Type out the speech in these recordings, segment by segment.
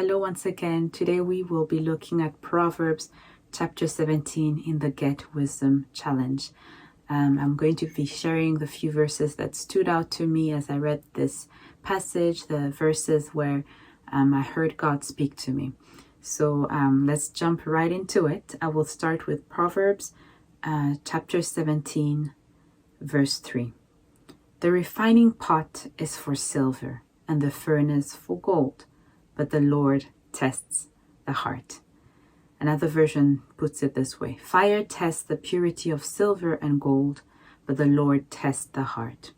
Hello once again. Today we will be looking at Proverbs chapter 17 in the Get Wisdom Challenge. I'm going to be sharing the few verses that stood out to me as I read this passage, the verses where I heard God speak to me. So let's jump right into it. I will start with Proverbs chapter 17, verse 3. The refining pot is for silver and the furnace for gold, but the Lord tests the heart. Another version puts it this way: fire tests the purity of silver and gold, but the Lord tests the heart.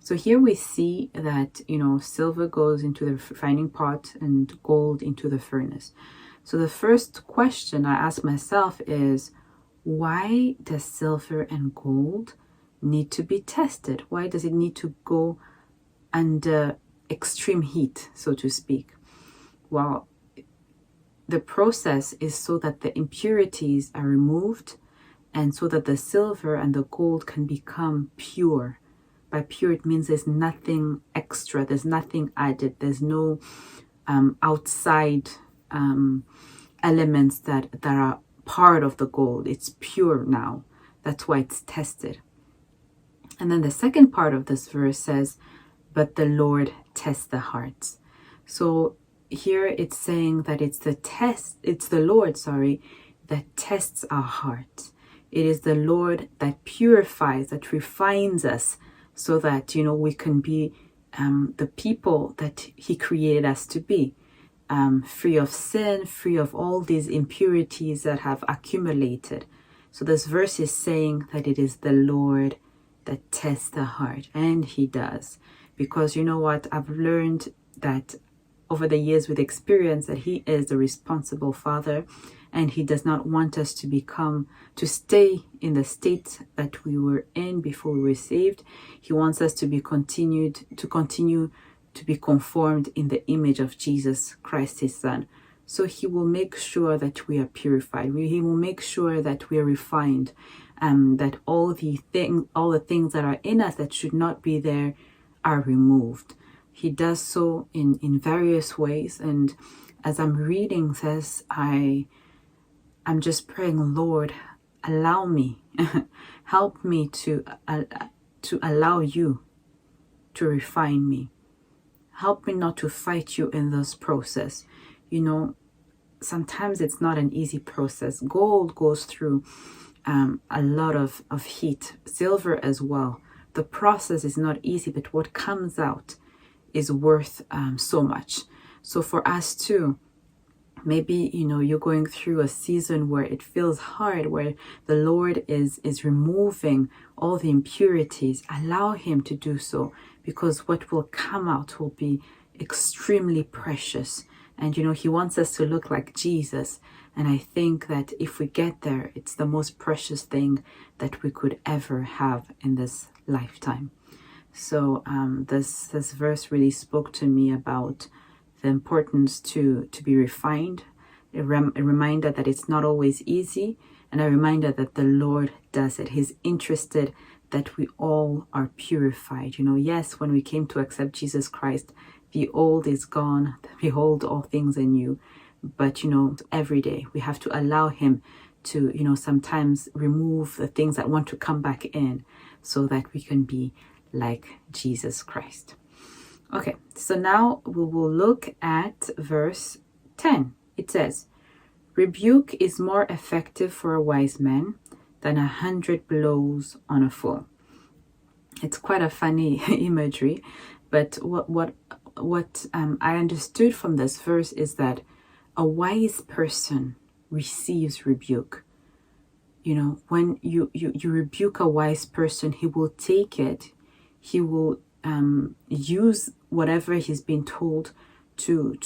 So here we see that, silver goes into the refining pot and gold into the furnace. So the first question I ask myself is, why does silver and gold need to be tested? Why does it need to go under extreme heat, so to speak? Well, the process is so that the impurities are removed and so that the silver and the gold can become pure. By pure, it means there's nothing extra, there's nothing added, there's no outside elements that are part of the gold. It's pure now. That's why it's tested. And then the second part of this verse says, but the Lord tests the hearts. So here it's saying that it's the Lord, that tests our hearts. It is the Lord that purifies, that refines us so that, we can be the people that He created us to be, free of sin, free of all these impurities that have accumulated. So this verse is saying that it is the Lord that tests the heart, and He does. Because you know what? I've learned that over the years with experience that He is the responsible Father, and He does not want us to stay in the state that we were in before we were saved. He wants us to continue to be conformed in the image of Jesus Christ, His Son. So He will make sure that we are purified. He will make sure that we are refined, that all the things that are in us that should not be there are removed. He does so in various ways. And as I'm reading this, I'm just praying, Lord, allow me, help me to allow You to refine me. Help me not to fight You in this process. Sometimes it's not an easy process. Gold goes through a lot of heat, silver as well. The process is not easy, but what comes out is worth so much. So for us too, maybe you're going through a season where it feels hard, where the Lord is removing all the impurities. Allow Him to do so, because what will come out will be extremely precious. And He wants us to look like Jesus. And I think that if we get there, it's the most precious thing that we could ever have in this lifetime. So this verse really spoke to me about the importance to be refined, a reminder that it's not always easy, and a reminder that the Lord does it. He's interested that we all are purified. Yes, when we came to accept Jesus Christ, the old is gone. Behold, all things are new. But, every day we have to allow Him to, sometimes remove the things that want to come back in so that we can be like Jesus Christ. Okay, so now we will look at verse 10. It says, rebuke is more effective for a wise man than 100 blows on a fool. It's quite a funny imagery, but what I understood from this verse is that a wise person receives rebuke. When you rebuke a wise person, he will take it. He will use whatever he's been told to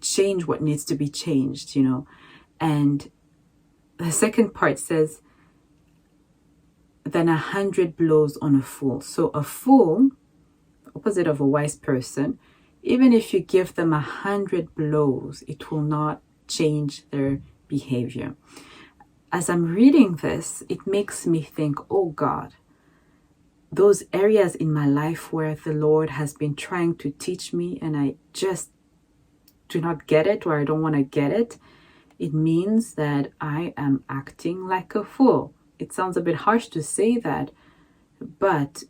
change what needs to be changed. And the second part says, than 100 blows on a fool. So a fool, opposite of a wise person, even if you give them 100 blows, it will not change their behavior. As I'm reading this, it makes me think, oh God, those areas in my life where the Lord has been trying to teach me and I just do not get it, or I don't want to get it, it means that I am acting like a fool. It sounds a bit harsh to say that, but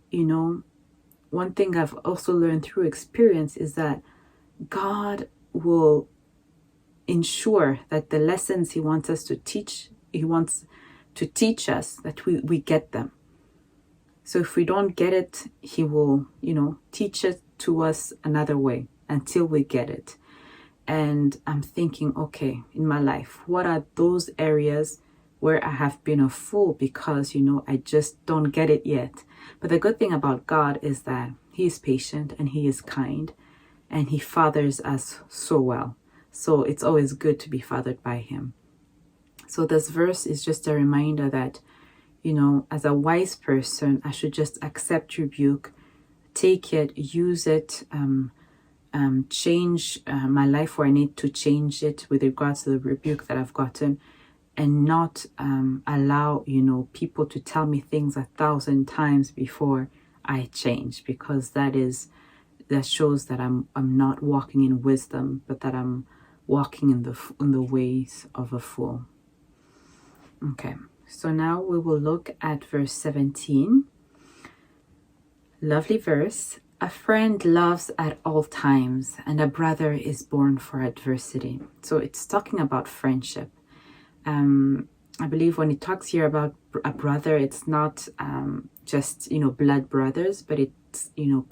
one thing I've also learned through experience is that God will ensure that the lessons He wants us to teach, He wants to teach us, that we get them. So if we don't get it, He will, teach it to us another way until we get it. And I'm thinking, okay, in my life, what are those areas where I have been a fool because, I just don't get it yet? But the good thing about God is that He is patient and He is kind and He fathers us so well. So it's always good to be fathered by Him. So this verse is just a reminder that, as a wise person, I should just accept rebuke, take it, use it, change my life where I need to change it with regards to the rebuke that I've gotten, and not allow, people to tell me things 1,000 times before I change, because that shows that I'm not walking in wisdom, but that I'm walking in the ways of a fool. Okay, so now we will look at verse 17. Lovely verse. A friend loves at all times, and a brother is born for adversity. So it's talking about friendship. I believe when it talks here about a brother, it's not just, blood brothers, but it's,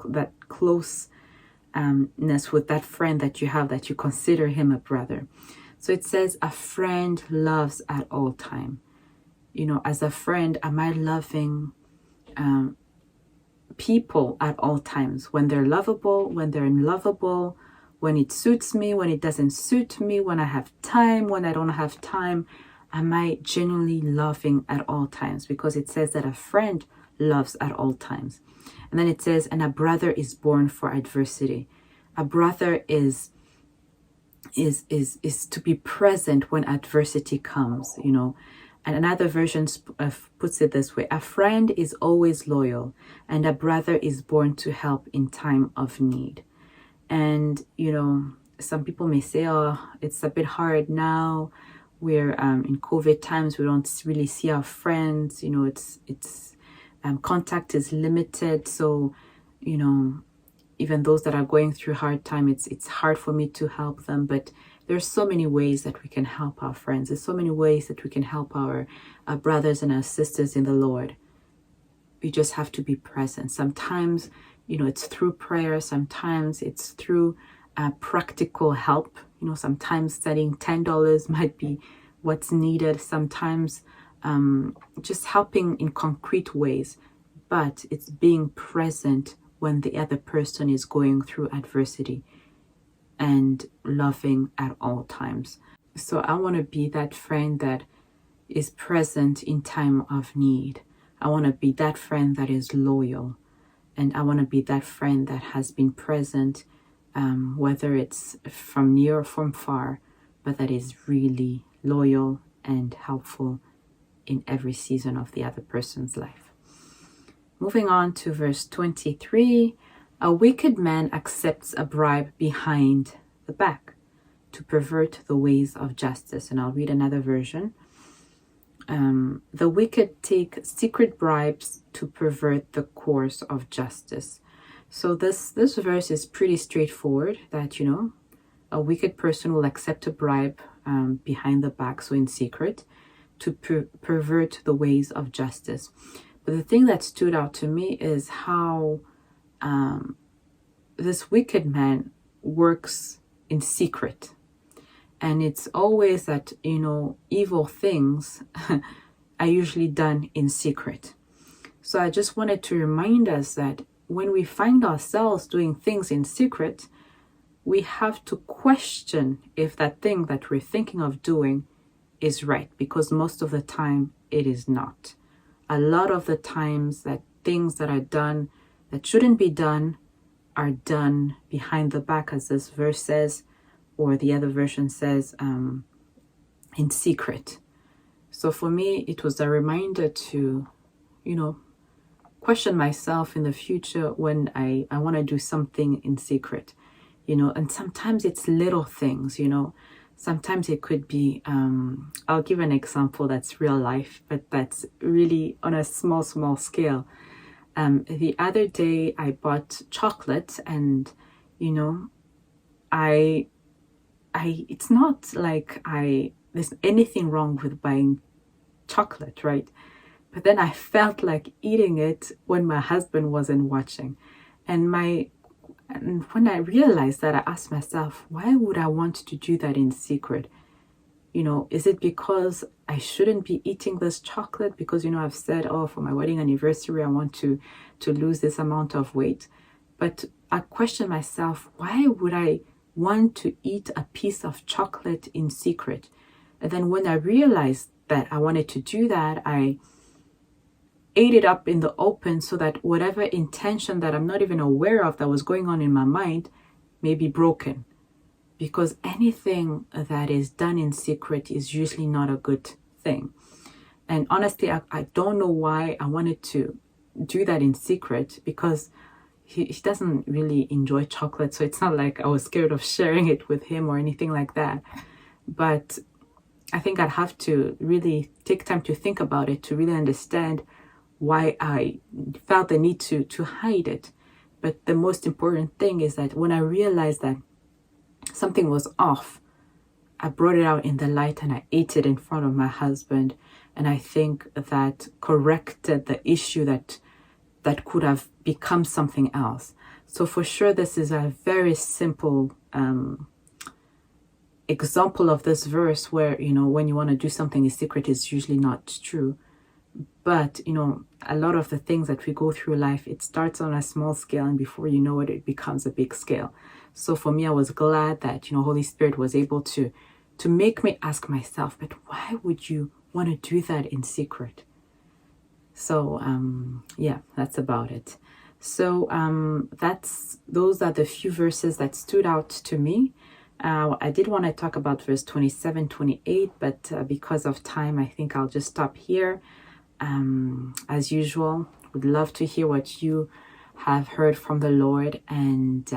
that closeness with that friend that you have, that you consider him a brother. So it says a friend loves at all time. As a friend, am I loving people at all times? When they're lovable, when they're unlovable, when it suits me, when it doesn't suit me, when I have time, when I don't have time, am I genuinely loving at all times? Because it says that a friend loves at all times. And then it says, and a brother is born for adversity. A brother is to be present when adversity comes, And another version puts it this way: a friend is always loyal, and a brother is born to help in time of need. And, some people may say, oh, it's a bit hard now. We're in COVID times. We don't really see our friends. It's contact is limited. So, even those that are going through hard time, it's hard for me to help them. But there's so many ways that we can help our friends. There's so many ways that we can help our brothers and our sisters in the Lord. We just have to be present. Sometimes, it's through prayer. Sometimes it's through practical help. Sometimes setting $10 might be what's needed. Sometimes just helping in concrete ways. But it's being present when the other person is going through adversity, and loving at all times. So I want to be that friend that is present in time of need. I want to be that friend that is loyal. And I want to be that friend that has been present, whether it's from near or from far, but that is really loyal and helpful in every season of the other person's life. Moving on to verse 23. A wicked man accepts a bribe behind the back to pervert the ways of justice. And I'll read another version. The wicked take secret bribes to pervert the course of justice. So this verse is pretty straightforward, that, a wicked person will accept a bribe behind the back, so in secret, to pervert the ways of justice. But the thing that stood out to me is how this wicked man works in secret. And it's always that, evil things are usually done in secret. So I just wanted to remind us that when we find ourselves doing things in secret, we have to question if that thing that we're thinking of doing is right, because most of the time it is not. A lot of the times that things that are done that shouldn't be done are done behind the back, as this verse says, or the other version says, in secret. So for me, it was a reminder to, question myself in the future when I want to do something in secret. and sometimes it's little things, sometimes it could be, I'll give an example that's real life, but that's really on a small scale. The other day I bought chocolate, and I it's not like there's anything wrong with buying chocolate, right? But then I felt like eating it when my husband wasn't watching. And when I realized that, I asked myself, why would I want to do that in secret? Is it because I shouldn't be eating this chocolate? Because, I've said, oh, for my wedding anniversary, I want to lose this amount of weight. But I question myself, why would I want to eat a piece of chocolate in secret? And then when I realized that I wanted to do that, I ate it up in the open, so that whatever intention that I'm not even aware of that was going on in my mind may be broken. Because anything that is done in secret is usually not a good thing. And honestly, I don't know why I wanted to do that in secret, because he doesn't really enjoy chocolate. So it's not like I was scared of sharing it with him or anything like that. But I think I'd have to really take time to think about it, to really understand why I felt the need to hide it. But the most important thing is that when I realized that something was off, I brought it out in the light and I ate it in front of my husband. And I think that corrected the issue that could have become something else. So for sure, this is a very simple example of this verse where, when you want to do something in secret, it's usually not true. But, a lot of the things that we go through life, it starts on a small scale, and before you know it, it becomes a big scale. So for me, I was glad that, Holy Spirit was able to make me ask myself, but why would you want to do that in secret? So, yeah, that's about it. So those are the few verses that stood out to me. I did want to talk about verse 27, 28, but because of time, I think I'll just stop here. As usual, would love to hear what you have heard from the Lord, and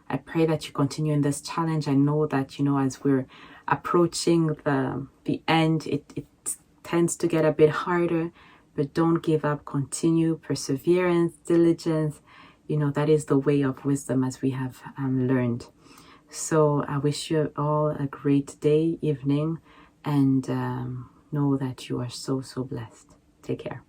I pray that you continue in this challenge. I know that, as we're approaching the end, it tends to get a bit harder, but don't give up. Continue, perseverance, diligence. That is the way of wisdom, as we have learned. So I wish you all a great day, evening, and know that you are so blessed. Take care.